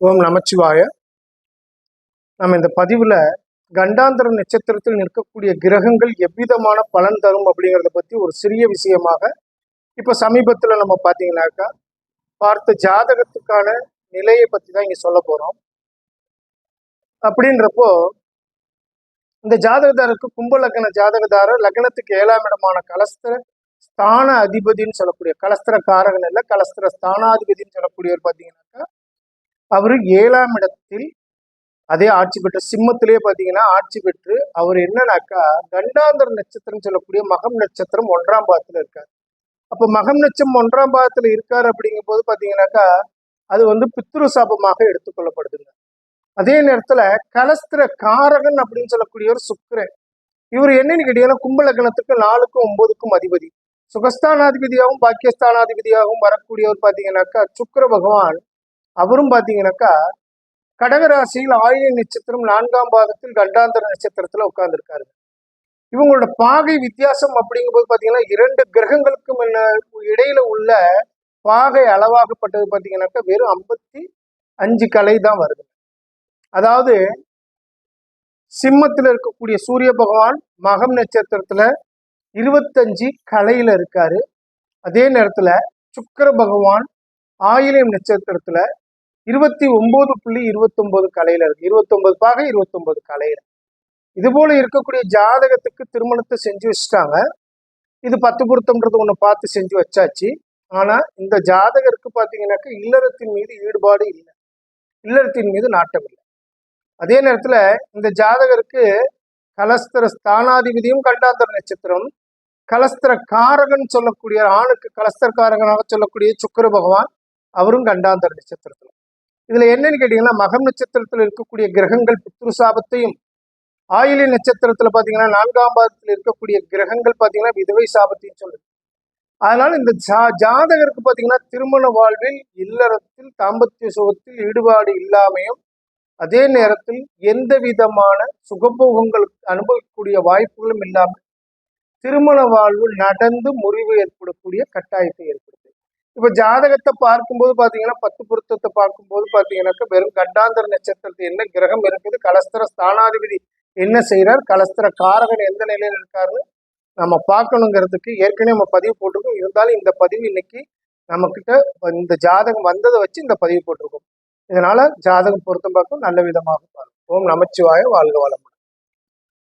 ஓம் நமச்சிவாய. நம்ம இந்த பதிவுல கண்டாந்தர நட்சத்திரத்தில் நிற்கக்கூடிய கிரகங்கள் எவ்விதமான பலன் தரும் அப்படிங்கிறத பத்தி ஒரு சிறிய விஷயமாக இப்ப சமீபத்துல நம்ம பாத்தீங்கன்னாக்கா பார்த்த ஜாதகத்துக்கான நிலையை பத்தி தான் இங்க சொல்ல போறோம். அப்படின்றப்போ இந்த ஜாதகதாருக்கு கும்ப லக்ன ஜாதகதாரர் லக்னத்துக்கு 7ஆம் இடமான கலஸ்திர ஸ்தான அதிபதினு சொல்லக்கூடிய கலஸ்திர காரகன் இல்ல கலஸ்திர ஸ்தானாதிபதினு சொல்லக்கூடியவர் பாத்தீங்கன்னாக்கா அவரு 7ஆம் இடத்தில் அதே ஆட்சி பெற்ற சிம்மத்திலேயே பாத்தீங்கன்னா ஆட்சி பெற்று அவர் என்னன்னாக்கா கண்டாந்தர நட்சத்திரம் சொல்லக்கூடிய மகம் நட்சத்திரம் 1ஆம் பாதத்துல இருக்காரு. அப்ப மகம் நட்சத்திரம் 1ஆம் பாதத்துல இருக்காரு அப்படிங்கும் போது பாத்தீங்கன்னாக்கா அது பித்ரு சாபமாக எடுத்துக்கொள்ளப்படுதுங்க. அதே நேரத்துல கலஸ்திர காரகன் அப்படின்னு சொல்லக்கூடியவர் சுக்கிரன். இவர் என்னன்னு கேட்டீங்கன்னா கும்ப லக்னத்துக்கு 4க்கும் 9க்கும் அதிபதி, சுகஸ்தானாதிபதியாகவும் பாக்கியஸ்தானாதிபதியாகவும் வரக்கூடியவர் பாத்தீங்கன்னாக்கா சுக்கிர பகவான். அவரும் பாத்தீங்கன்னாக்கா கடகராசியில் ஆயில்ய நட்சத்திரம் 4ஆம் பாதத்தில் கண்டாந்தர நட்சத்திரத்துல உட்கார்ந்துருக்காரு. இவங்களோட பாகை வித்தியாசம் அப்படிங்கும்போது பாத்தீங்கன்னா 2 கிரகங்களுக்கும் இடையில உள்ள பாகை அளவாகப்பட்டது பாத்தீங்கன்னாக்கா வெறும் 55 கலை தான் வருது. அதாவது சிம்மத்துல இருக்கக்கூடிய சூரிய பகவான் மகம் நட்சத்திரத்துல 25 கலையில இருக்காரு. அதே நேரத்துல சுக்கிர பகவான் ஆயில்யம் நட்சத்திரத்துல 29.29 கலையில இருக்கு. 29 பாகை 29 கலையில. இது போல இருக்கக்கூடிய ஜாதகத்துக்கு திருமணத்தை செஞ்சு வச்சுட்டாங்க. இது 10 பொருத்தம்ன்றது ஒண்ணு பார்த்து செஞ்சு வச்சாச்சு. ஆனா இந்த ஜாதகருக்கு பாத்தீங்கன்னாக்கா இல்லறத்தின் மீது ஈடுபாடு இல்லை, இல்லறத்தின் மீது நாட்டம் இல்லை. அதே நேரத்துல இந்த ஜாதகருக்கு கலஸ்திர ஸ்தானாதிபதியும் கண்டாந்தர நட்சத்திரம், கலஸ்திர காரகன் சொல்லக்கூடிய ஆணுக்கு கலஸ்திர காரகனாக சொல்லக்கூடிய சுக்கிர பகவான் அவரும் கண்டாந்தர நட்சத்திரத்துல. இதுல என்னன்னு கேட்டீங்கன்னா மகம் நட்சத்திரத்துல இருக்கக்கூடிய கிரகங்கள் பித்ரு சாபத்தையும், ஆயில்ய நட்சத்திரத்துல பாத்தீங்கன்னா 4ஆம் பாதத்துல இருக்கக்கூடிய கிரகங்கள் பாத்தீங்கன்னா விதவை சாபத்தையும் சொல்லுது. அதனால இந்த ஜாதகருக்கு பாத்தீங்கன்னா திருமண வாழ்வில் இல்லறத்தில் தாம்பத்திய சுகத்தில் ஈடுபாடு இல்லாமையும், அதே நேரத்தில் எந்த விதமான சுகபோகங்கள் அனுபவிக்கக்கூடிய வாய்ப்புகளும் இல்லாமல் திருமண வாழ்வு நடந்து முறிவு ஏற்படக்கூடிய கட்டாயத்தை ஏற்படுது. இப்ப ஜாதகத்தை பார்க்கும்போது பாத்தீங்கன்னா 10 பொருத்தத்தை பார்க்கும்போது பாத்தீங்கன்னாக்கா வெறும் கண்டாந்தர நட்சத்திரத்தில் என்ன கிரகம் இருக்குது, கலஸ்திர ஸ்தானாதிபதி என்ன செய்யறார், கலஸ்திர காரகன் எந்த நிலையில இருக்காருன்னு நம்ம பார்க்கணுங்கிறதுக்கு ஏற்கனவே நம்ம பதிவு போட்டிருக்கோம். இருந்தாலும் இந்த பதிவு இன்னைக்கு நம்ம கிட்ட இந்த ஜாதகம் வந்ததை வச்சு இந்த பதிவு போட்டிருக்கோம். இதனால ஜாதகம் பொருத்தம் பார்க்கும் நல்ல விதமாக பார்க்கும். ஓம் நமச்சிவாய. வாழ்க வளமுடன்.